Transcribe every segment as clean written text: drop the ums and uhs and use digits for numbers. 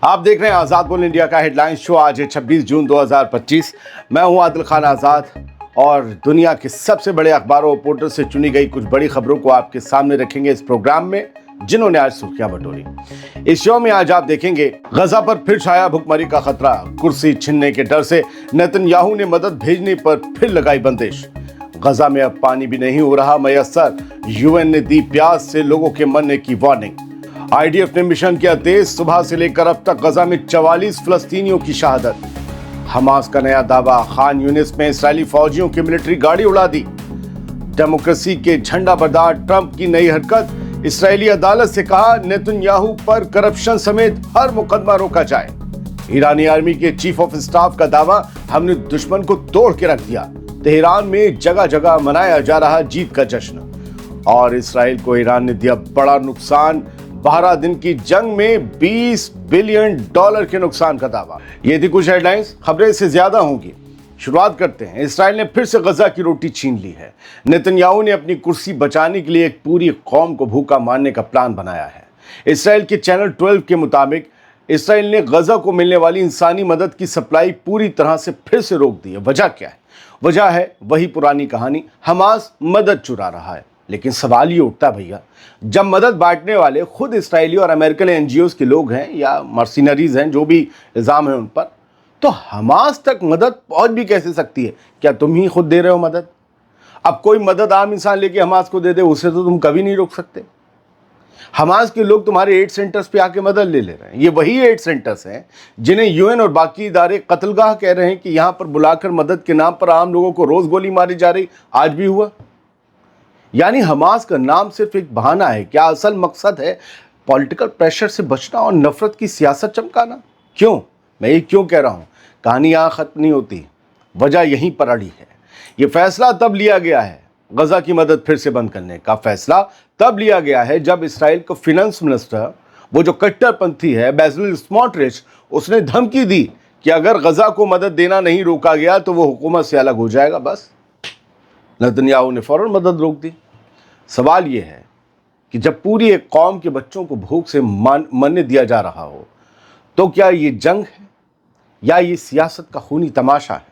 आप देख रहे हैं आजाद बोल इंडिया का हेडलाइन शो। आज है 26 जून 2025। मैं हूं आदिल खान आजाद और दुनिया के सबसे बड़े अखबारों और पोर्टल से चुनी गई कुछ बड़ी खबरों को आपके सामने रखेंगे इस प्रोग्राम में, जिन्होंने आज सुर्खियां बटोरी। इस शो में आज आप देखेंगे गजा पर फिर छाया भुखमरी का खतरा, कुर्सी छीनने के डर से नेतन्याहू ने मदद भेजने पर फिर लगाई बंदिश। गजा में अब पानी भी नहीं हो रहा मयस्सर, यूएन ने दी प्यास से लोगों के मरने की वार्निंग। आईडीएफ ने मिशन किया तेज, सुबह से लेकर अब तक गजा में 44 फलस्तीनियों की शहादत। हमास का नया दावा, खान यूनिस में इस्राएली फौजियों की मिलिट्री गाड़ी उड़ा दी। डेमोक्रेसी के झंडा बरदार ट्रंप की नई हरकत, इस्राएली अदालत से कहा नेतन्याहू पर करप्शन समेत हर मुकदमा रोका जाए। ईरानी आर्मी के चीफ ऑफ स्टाफ का दावा, हमने दुश्मन को तोड़ के रख दिया। तेहरान में जगह जगह मनाया जा रहा जीत का जश्न। और इस्राएल को ईरान ने दिया बड़ा नुकसान, 12 दिन की जंग में $20 बिलियन के नुकसान का दावा। ये थी कुछ हेडलाइंस, खबरें से ज्यादा होंगी। शुरुआत करते हैं। इस्राएल ने फिर से गजा की रोटी छीन ली है। नेतन्याहू ने अपनी कुर्सी बचाने के लिए एक पूरी कौम को भूखा मारने का प्लान बनाया है। इस्राएल के चैनल 12 के मुताबिक इस्राएल ने गजा को मिलने वाली इंसानी मदद की सप्लाई पूरी तरह से फिर से रोक दी है। वजह क्या है? वजह है वही पुरानी कहानी, हमास मदद चुरा रहा है। लेकिन सवाल ये उठता भैया, जब मदद बांटने वाले खुद इस्राएली और अमेरिकन एनजीओज के लोग हैं या मर्सिनरीज हैं, जो भी इल्जाम है उन पर, तो हमास तक मदद पहुंच भी कैसे सकती है? क्या तुम ही खुद दे रहे हो मदद? अब कोई मदद आम इंसान लेके हमास को दे दे, उसे तो तुम कभी नहीं रोक सकते। हमास के लोग तुम्हारे एड सेंटर्स पे आके मदद ले रहे हैं। ये वही एड सेंटर्स हैं जिन्हें यूएन और बाकी इदारे कत्लगाह कह रहे हैं कि यहां पर बुलाकर मदद के नाम पर आम लोगों को रोज गोली मारी जा रही। आज भी हुआ। यानी हमास का नाम सिर्फ एक बहाना है। क्या असल मकसद है पॉलिटिकल प्रेशर से बचना और नफरत की सियासत चमकाना? क्यों? मैं ये क्यों कह रहा हूं? कहानी यहां खत्म नहीं होती, वजह यहीं पर अड़ी है। ये फैसला तब लिया गया है, गजा की मदद फिर से बंद करने का फैसला तब लिया गया है जब इस्राएल का फिनेंस मिनिस्टर, वो जो कट्टरपंथी है बेजलेल स्मोट्रिच, उसने धमकी दी कि अगर गजा को मदद देना नहीं रोका गया तो वो हुकूमत से अलग हो जाएगा। बस नेतन्याहू ने फौरन मदद रोक दी। सवाल ये है कि जब पूरी एक कौम के बच्चों को भूख से मरने दिया जा रहा हो, तो क्या ये जंग है या ये सियासत का खूनी तमाशा है?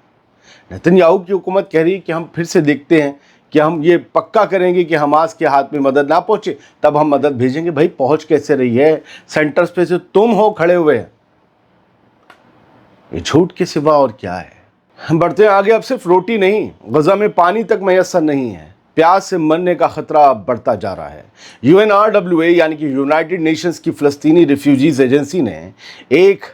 नेतन्याहू की हुकूमत कह रही है कि हम फिर से देखते हैं कि हम ये पक्का करेंगे कि हमास के हाथ में मदद ना पहुंचे, तब हम मदद भेजेंगे। भाई पहुंच कैसे रही है? सेंटर्स पे से तुम हो खड़े हुए हैं। ये झूठ के सिवा और क्या है? हम बढ़ते हैं आगे। अब सिर्फ रोटी नहीं, गजा में पानी तक मैसर नहीं है। प्यास से मरने का खतरा अब बढ़ता जा रहा है। UNRWA यानी कि यूनाइटेड नेशंस की फ़लस्तीनी रिफ्यूजीज एजेंसी ने एक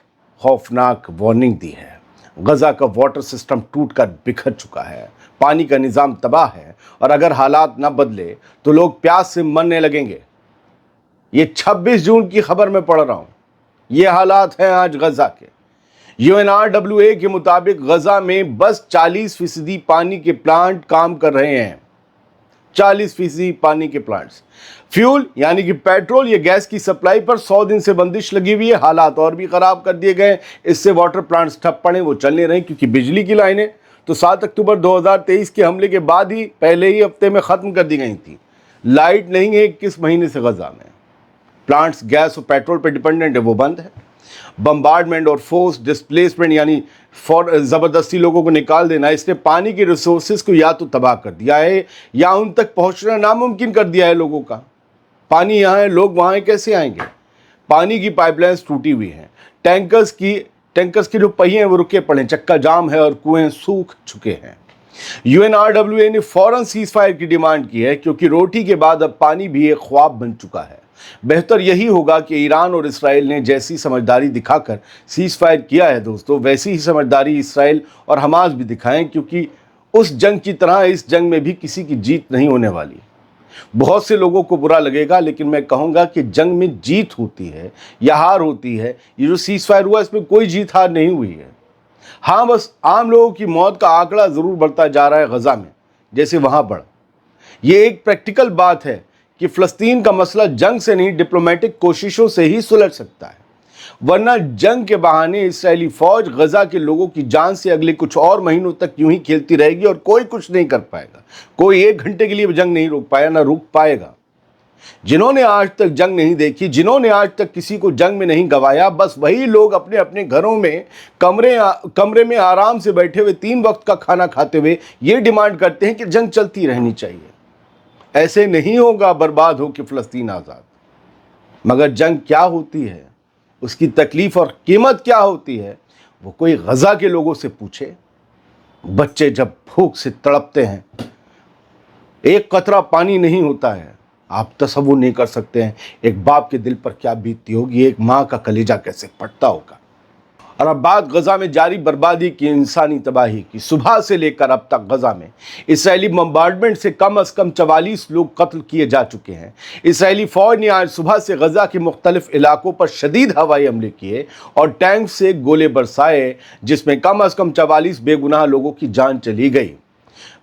खौफनाक वार्निंग दी है। गजा का वाटर सिस्टम टूटकर बिखर चुका है, पानी का निज़ाम तबाह है और अगर हालात न बदले तो लोग प्यास से मरने लगेंगे। ये 26 जून की खबर में पढ़ रहा हूँ। ये हालात हैं आज गजा के। UNRWA के मुताबिक गजा में बस 40% पानी के प्लांट काम कर रहे हैं। 40% पानी के प्लांट्स। फ्यूल यानी कि पेट्रोल या गैस की सप्लाई पर 100 दिन से बंदिश लगी हुई है। हालात और भी खराब कर दिए गए। इससे वाटर प्लांट्स ठप पड़े, वो चल नहीं रहे क्योंकि बिजली की लाइनें तो 7 अक्टूबर 2023 के हमले के बाद ही पहले ही हफ्ते में खत्म कर दी गई थी। लाइट नहीं है 21 महीने से गजा में। प्लांट्स गैस और पेट्रोल पर डिपेंडेंट है, वो बंद है। बम्बार्डमेंट और फोर्स डिस्प्लेसमेंट यानी ज़बरदस्ती लोगों को निकाल देना, इसने पानी के रिसोर्सेज को या तो तबाह कर दिया है या उन तक पहुंचना नामुमकिन कर दिया है लोगों का। पानी यहाँ है, लोग वहाँ कैसे आएंगे? पानी की पाइपलाइंस टूटी हुई हैं, टैंकर्स के जो पहिए हैं वो रुके पड़े, चक्का जाम है और कुएं सूख चुके हैं। UNRWA ने फौरन सीज फायर की डिमांड की है क्योंकि रोटी के बाद अब पानी भी एक ख्वाब बन चुका है। बेहतर यही होगा कि ईरान और इस्राएल ने जैसी समझदारी दिखाकर सीज फायर किया है दोस्तों, वैसी ही समझदारी इस्राएल और हमास भी दिखाएं, क्योंकि उस जंग की तरह इस जंग में भी किसी की जीत नहीं होने वाली। बहुत से लोगों को बुरा लगेगा, लेकिन मैं कहूँगा कि जंग में जीत होती है या हार होती है। ये जो सीज फायर हुआ इसमें कोई जीत हार नहीं हुई है। हाँ, बस आम लोगों की मौत का आंकड़ा ज़रूर बढ़ता जा रहा है गजा में, जैसे वहाँ बढ़। ये एक प्रैक्टिकल बात है कि फ़लस्तीन का मसला जंग से नहीं, डिप्लोमेटिक कोशिशों से ही सुलझ सकता है। वरना जंग के बहाने इस्राएली फौज गजा के लोगों की जान से अगले कुछ और महीनों तक यूं ही खेलती रहेगी और कोई कुछ नहीं कर पाएगा। कोई 1 घंटे के लिए जंग नहीं रोक पाया, ना रोक पाएगा। जिन्होंने आज तक जंग नहीं देखी, जिन्होंने आज तक किसी को जंग में नहीं गवाया, बस वही लोग अपने अपने घरों में कमरे में आराम से बैठे हुए 3 वक्त का खाना खाते हुए ये डिमांड करते हैं कि जंग चलती रहनी चाहिए। ऐसे नहीं होगा बर्बाद हो कि फ़लस्तीन आज़ाद। मगर जंग क्या होती है, उसकी तकलीफ़ और कीमत क्या होती है, वो कोई गज़ा के लोगों से पूछे। बच्चे जब भूख से तड़पते हैं, एक कतरा पानी नहीं होता है, आप तसव्वुर नहीं कर सकते हैं एक बाप के दिल पर क्या बीतती होगी, एक माँ का कलेजा कैसे फटता होगा। और अब बात गज़ा में जारी बर्बादी की, इंसानी तबाही की। सुबह से लेकर अब तक गज़ा में इसराइली बम्बार्डमेंट से कम 44 लोग कत्ल किए जा चुके हैं। इसराइली फ़ौज ने आज सुबह से गज़ा के मुख्तलिफ इलाकों पर शदीद हवाई हमले किए और टैंक से गोले बरसाए, जिसमें कम 44 बेगुनाह लोगों की जान चली गई।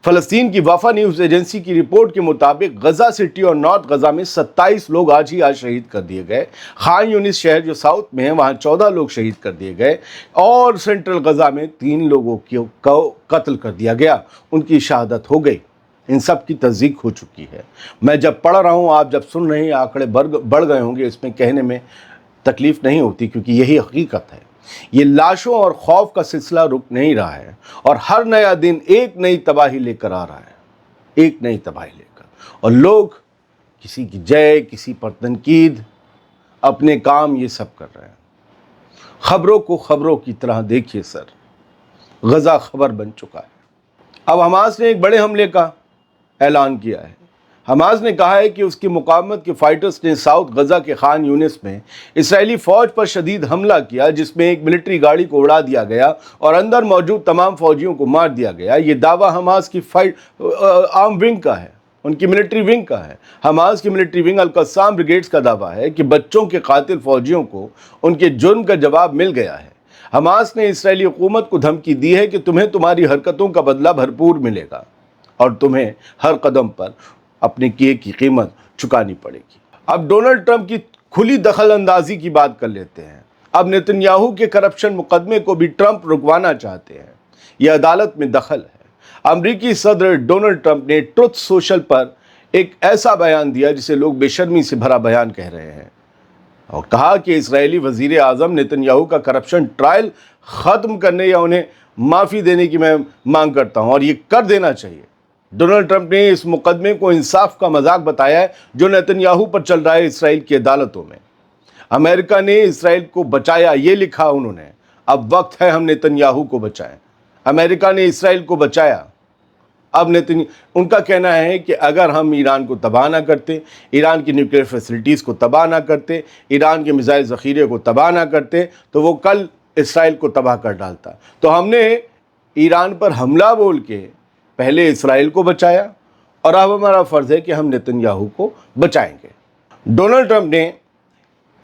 फ़लस्तीन की वफ़ा न्यूज़ एजेंसी की रिपोर्ट के मुताबिक गज़ा सिटी और नॉर्थ गज़ा में 27 लोग आज शहीद कर दिए गए। खान यूनिस शहर जो साउथ में है, वहाँ 14 लोग शहीद कर दिए गए और सेंट्रल गज़ा में 3 लोगों को कत्ल कर दिया गया, उनकी शहादत हो गई। इन सब की तस्दीक हो चुकी है। मैं जब पढ़ रहा हूँ, आप जब सुन रहे हैं, आंकड़े बढ़ गए होंगे, इसमें कहने में तकलीफ़ नहीं होती क्योंकि यही हकीकत है। ये लाशों और खौफ का सिलसिला रुक नहीं रहा है और हर नया दिन एक नई तबाही लेकर आ रहा है, एक नई तबाही लेकर। और लोग किसी की जय, किसी पर तनकीद, अपने काम ये सब कर रहे हैं। खबरों को खबरों की तरह देखिए सर, गज़ा खबर बन चुका है। अब हमास ने एक बड़े हमले का ऐलान किया है। हमास ने कहा है कि उसकी मुकावमत के फाइटर्स ने साउथ गज़ा के खान यूनिस में इसराइली फ़ौज पर शदीद हमला किया, जिसमें एक मिलिट्री गाड़ी को उड़ा दिया गया और अंदर मौजूद तमाम फ़ौजियों को मार दिया गया। ये दावा हमास की आर्म विंग का है, उनकी मिलिट्री विंग का है। हमास की मिलिट्री विंग अल-कस्साम ब्रिगेड्स का दावा है कि बच्चों के कातिल फ़ौजियों को उनके जुर्म का जवाब मिल गया है। हमास ने इसराइली हुकूमत को धमकी दी है कि तुम्हें तुम्हारी हरकतों का बदला भरपूर मिलेगा और तुम्हें हर कदम पर अपने किए की कीमत चुकानी पड़ेगी। अब डोनाल्ड ट्रंप की खुली दखल अंदाजी की बात कर लेते हैं। अब नेतन्याहू के करप्शन मुकदमे को भी ट्रंप रुकवाना चाहते हैं। यह अदालत में दखल है। अमरीकी सदर डोनाल्ड ट्रंप ने ट्रुथ सोशल पर एक ऐसा बयान दिया जिसे लोग बेशर्मी से भरा बयान कह रहे हैं और कहा कि इजरायली वजीर आज़म नेतन्याहू का करप्शन ट्रायल ख़त्म करने या उन्हें माफ़ी देने की मैं मांग करता हूँ और ये कर देना चाहिए। डोनाल्ड ट्रंप ने इस मुकदमे को इंसाफ का मजाक बताया है जो नेतन्याहू पर चल रहा है इसराइल की अदालतों में। अमेरिका ने इसराइल को बचाया, ये लिखा उन्होंने, अब वक्त है हम नेतन्याहू को बचाएं। अमेरिका ने इसराइल को बचाया, अब उनका कहना है कि अगर हम ईरान को तबाह ना करते, ईरान की न्यूक्लियर फैसिलिटीज़ को तबाह ना करते, ईरान के मिसाइल ज़ख़ीरे को तबाह ना करते, तो वो कल इसराइल को तबाह कर डालता। तो हमने ईरान पर हमला बोल के पहले इसराइल को बचाया और अब हमारा फ़र्ज़ है कि हम नेतन्याहू को बचाएंगे। डोनाल्ड ट्रंप ने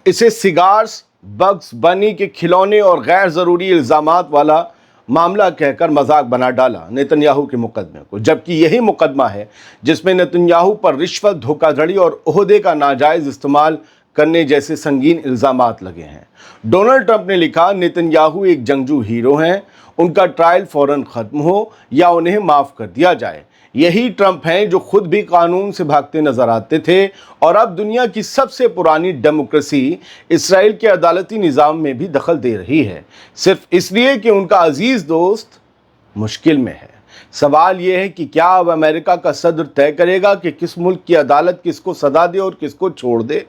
इसे सिगार्स, बग्स बनी के खिलौने और गैर ज़रूरी इल्ज़ामात वाला मामला कहकर मजाक बना डाला नेतन्याहू के मुकदमे को, जबकि यही मुकदमा है जिसमें नेतन्याहू पर रिश्वत, धोखाधड़ी और ओहदे का नाजायज़ इस्तेमाल करने जैसे संगीन इल्ज़ामात लगे हैं। डोनाल्ड ट्रंप ने लिखा, नेतन्याहू एक जंगजू हीरो हैं, उनका ट्रायल फ़ौरन ख़त्म हो या उन्हें माफ़ कर दिया जाए। यही ट्रंप हैं जो खुद भी कानून से भागते नज़र आते थे और अब दुनिया की सबसे पुरानी डेमोक्रेसी इसराइल के अदालती निज़ाम में भी दखल दे रही है, सिर्फ इसलिए कि उनका अजीज़ दोस्त मुश्किल में है। सवाल ये है कि क्या अब अमेरिका का सदर तय करेगा कि किस मुल्क की अदालत किसको सज़ा दे और किसको छोड़ दे।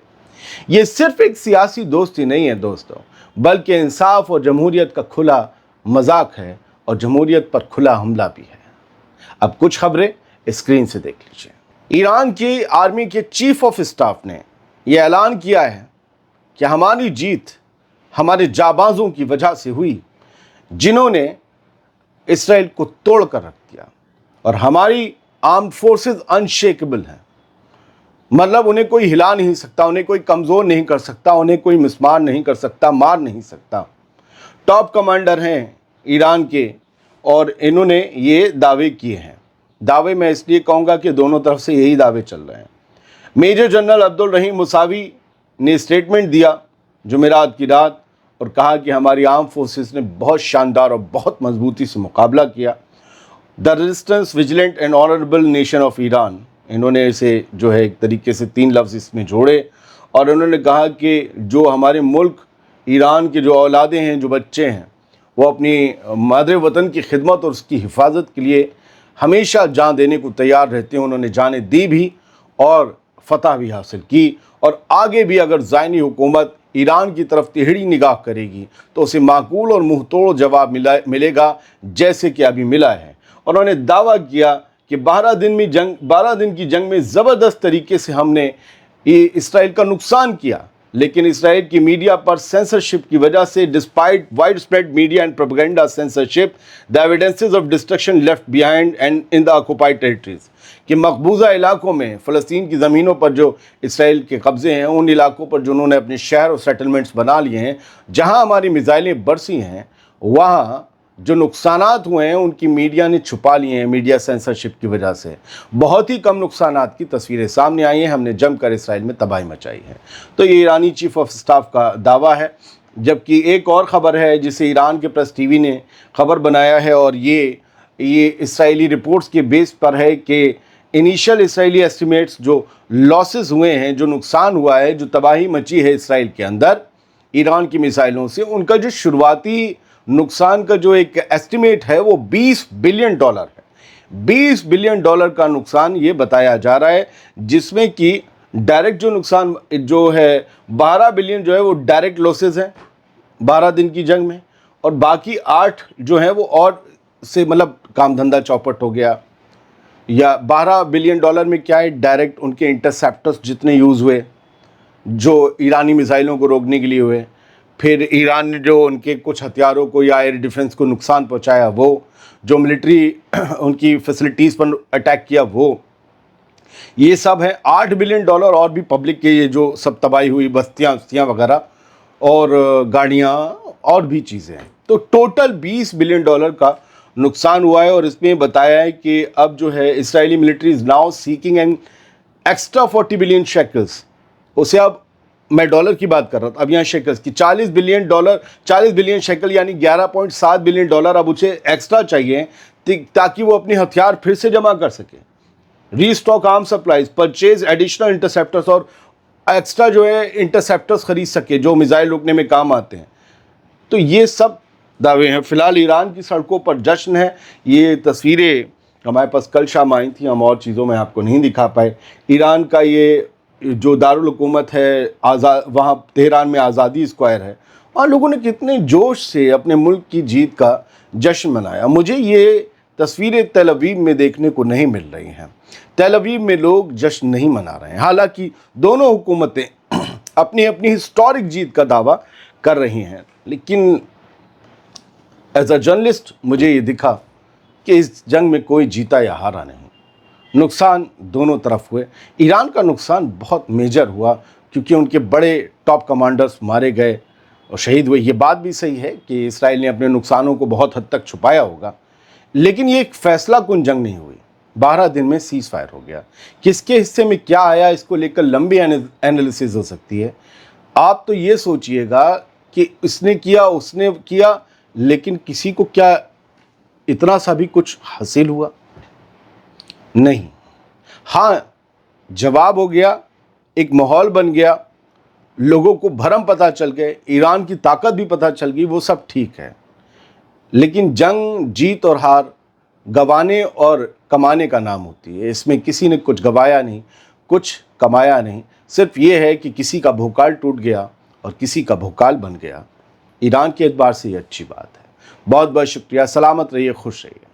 ये सिर्फ एक सियासी दोस्ती नहीं है दोस्तों, बल्कि इंसाफ और जमहूरियत का खुला मजाक है और जमहूरियत पर खुला हमला भी है। अब कुछ खबरें स्क्रीन से देख लीजिए। ईरान की आर्मी के चीफ ऑफ स्टाफ ने यह ऐलान किया है कि हमारी जीत हमारे जाबाजों की वजह से हुई, जिन्होंने इसराइल को तोड़ कर रख दिया, और हमारी आर्म्ड फोर्सेस अनशेकेबल हैं। मतलब उन्हें कोई हिला नहीं सकता, उन्हें कोई कमज़ोर नहीं कर सकता, उन्हें कोई मिसमार नहीं कर सकता, मार नहीं सकता। टॉप कमांडर हैं ईरान के और इन्होंने ये दावे किए हैं। दावे मैं इसलिए कहूँगा कि दोनों तरफ से यही दावे चल रहे हैं। मेजर जनरल अब्दुल रहीम मुसावी ने स्टेटमेंट दिया जुमेरात की रात और कहा कि हमारी आर्म फोर्सेस ने बहुत शानदार और बहुत मजबूती से मुकाबला किया। The resistance vigilant and honourable nation of Iran انہوں نے اسے جو ہے ایک طریقے سے 3 لفظ اس میں جوڑے اور انہوں نے کہا کہ جو ہمارے ملک ایران کے جو اولادیں ہیں، جو بچے ہیں، وہ اپنی مادر وطن کی خدمت اور اس کی حفاظت کے لیے ہمیشہ جان دینے کو تیار رہتے ہیں۔ انہوں نے جانیں دی بھی اور فتح بھی حاصل کی، اور آگے بھی اگر زائنی حکومت ایران کی طرف ٹیڑھی نگاہ کرے گی تو اسے معقول اور منہ توڑ جواب ملے گا، جیسے کہ ابھی ملا ہے۔ انہوں نے دعویٰ کیا کہ 12 دن کی جنگ میں زبردست طریقے سے ہم نے اسرائیل کا نقصان کیا، لیکن اسرائیل کی میڈیا پر سینسرشپ کی وجہ سے despite widespread media and propaganda censorship the evidences of destruction left behind and in the occupied territories، کہ مقبوضہ علاقوں میں فلسطین کی زمینوں پر جو اسرائیل کے قبضے ہیں، ان علاقوں پر جو انہوں نے اپنے شہر اور سیٹلمنٹس بنا لیے ہیں، جہاں ہماری میزائلیں برسی ہیں، وہاں جو نقصانات ہوئے ہیں ان کی میڈیا نے چھپا لیے ہیں۔ میڈیا سینسرشپ کی وجہ سے بہت ہی کم نقصانات کی تصویریں سامنے آئی ہیں۔ ہم نے جم کر اسرائیل میں تباہی مچائی ہے، تو یہ ایرانی چیف آف سٹاف کا دعویٰ ہے۔ جبکہ ایک اور خبر ہے جسے ایران کے پریس ٹی وی نے خبر بنایا ہے، اور یہ اسرائیلی رپورٹس کے بیس پر ہے کہ انیشل اسرائیلی ایسٹیمیٹس جو لاسز ہوئے ہیں، جو نقصان ہوا ہے، جو تباہی مچی ہے اسرائیل کے اندر ایران کی میزائلوں سے، ان کا جو شروعاتی نقصان کا جو ایک ایسٹیمیٹ ہے وہ $20 بلین ہے۔ $20 بلین کا نقصان یہ بتایا جا رہا ہے، جس میں کہ ڈائریکٹ جو نقصان جو ہے 12 بلین جو ہے وہ ڈائریکٹ لاسز ہیں 12 دن کی جنگ میں، اور باقی 8 جو ہیں وہ اور سے مطلب کام دھندہ چوپٹ ہو گیا۔ یا $12 بلین میں کیا ہے؟ ڈائریکٹ ان کے انٹرسیپٹرز جتنے یوز ہوئے جو ایرانی میزائلوں کو روکنے کے لیے ہوئے، پھر ایران نے جو ان کے کچھ ہتھیاروں کو یا ایئر ڈیفنس کو نقصان پہنچایا وہ، جو ملٹری ان کی فیسلٹیز پر اٹیک کیا وہ، یہ سب ہیں۔ $8 بلین اور بھی پبلک کے یہ جو سب تباہی ہوئی، بستیاں وغیرہ اور گاڑیاں اور بھی چیزیں ہیں، تو ٹوٹل $20 بلین کا نقصان ہوا ہے۔ اور اس میں بتایا ہے کہ اب جو ہے اسرائیلی military is now seeking an extra 40 billion shekels, اسے اب میں ڈالر کی بات کر رہا تھا، اب یہاں شیکلز کی $40 بلین شیکل یعنی $11.7 بلین اب اسے ایکسٹرا چاہیے تاکہ وہ اپنے ہتھیار پھر سے جمع کر سکے، ری اسٹاک آرم سپلائز، پرچیز ایڈیشنل انٹرسیپٹرز، اور ایکسٹرا جو ہے انٹرسیپٹرز خرید سکے جو میزائل روکنے میں کام آتے ہیں۔ تو یہ سب دعوے ہیں۔ فی الحال ایران کی سڑکوں پر جشن ہے۔ یہ تصویریں ہمارے پاس کل شام آئی تھیں، ہم اور چیزوں میں آپ کو نہیں دکھا پائے۔ ایران کا یہ جو دارالحکومت ہے وہاں تہران میں آزادی اسکوائر ہے، وہاں لوگوں نے کتنے جوش سے اپنے ملک کی جیت کا جشن منایا۔ مجھے یہ تصویریں تیل اویو میں دیکھنے کو نہیں مل رہی ہیں۔ تیل اویو میں لوگ جشن نہیں منا رہے ہیں، حالانکہ دونوں حکومتیں اپنی ہسٹورک جیت کا دعویٰ کر رہی ہیں، لیکن ایز اے جرنلسٹ مجھے یہ دکھا کہ اس جنگ میں کوئی جیتا یا ہارا نہیں۔ نقصان دونوں طرف ہوئے۔ ایران کا نقصان بہت میجر ہوا کیونکہ ان کے بڑے ٹاپ کمانڈرز مارے گئے اور شہید ہوئے۔ یہ بات بھی صحیح ہے کہ اسرائیل نے اپنے نقصانوں کو بہت حد تک چھپایا ہوگا، لیکن یہ ایک فیصلہ کن جنگ نہیں ہوئی۔ 12 دن میں سیز فائر ہو گیا۔ کس کے حصے میں کیا آیا، اس کو لے کر لمبی انالیسز ہو سکتی ہے۔ آپ تو یہ سوچئے گا کہ اس نے کیا لیکن کسی کو کیا اتنا سا بھی کچھ حاصل ہوا؟ نہیں۔ ہاں، جواب ہو گیا، ایک ماحول بن گیا، لوگوں کو بھرم پتہ چل گئے، ایران کی طاقت بھی پتہ چل گئی، وہ سب ٹھیک ہے، لیکن جنگ جیت اور ہار گنوانے اور کمانے کا نام ہوتی ہے۔ اس میں کسی نے کچھ گنوایا نہیں، کچھ کمایا نہیں، صرف یہ ہے کہ کسی کا بھوکال ٹوٹ گیا اور کسی کا بھوکال بن گیا۔ ایران کے اعتبار سے یہ اچھی بات ہے۔ بہت بہت شکریہ، سلامت رہیے، خوش رہیے۔